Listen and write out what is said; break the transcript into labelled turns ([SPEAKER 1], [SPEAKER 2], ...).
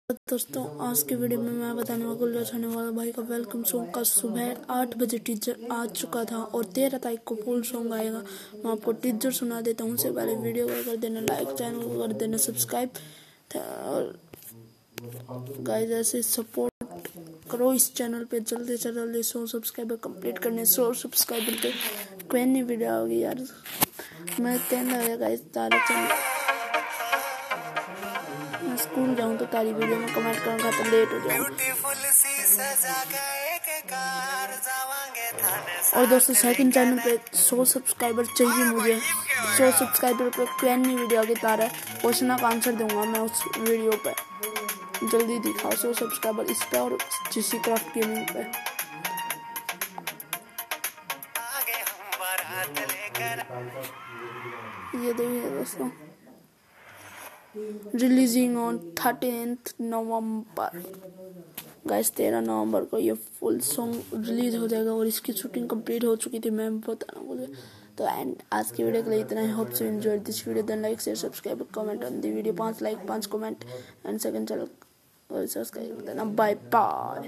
[SPEAKER 1] दोस्तों, आज के वीडियो में मैं बताने वाला भाई का वेलकम सॉन्ग का सुबह 8 बजे टीजर आ चुका था और 13 तारीख को फुल सॉन्ग आएगा। मैं आपको टीजर सुना देता हूँ। उससे पहले वीडियो को कर देना लाइक, चैनल को कर देना सब्सक्राइब और गाइस ऐसे सपोर्ट करो इस चैनल पे। जल्दी से जल्दी 100 सब्सक्राइबर कंप्लीट करने। 100 सब्सक्राइबर पे कोई नहीं वीडियो होगी यार। मैं कहना गाइस तारा चैनल स्कूल जाऊं तो तारी वीडियो में कमेंट करूंगा तो लेट हो जाऊं। और दोस्तों सेकंड चैनल पे 100 सब्सक्राइबर चाहिए मुझे। 100 सब्सक्राइबर पे क्वेश्चन वीडियो की तारा क्वेश्चन का आंसर दूंगा मैं उस वीडियो पे। जल्दी दिखाओ 100 सब्सक्राइबर इस पे और जीसी क्राफ्ट गेमिंग पे। ये देखिए दोस्तों, रिलीजिंग ऑन 13 नवंबर। गाइस 13 नवंबर को ये फुल सॉन्ग रिलीज हो जाएगा और इसकी शूटिंग कंप्लीट हो चुकी थी। मैं बताना मुझे तो एंड आज की वीडियो के लिए इतना ही। Hope so enjoy this video. Then like, share, subscribe, comment on the video. 5 like 5 comment and second channel subscribe कर देना। Bye bye.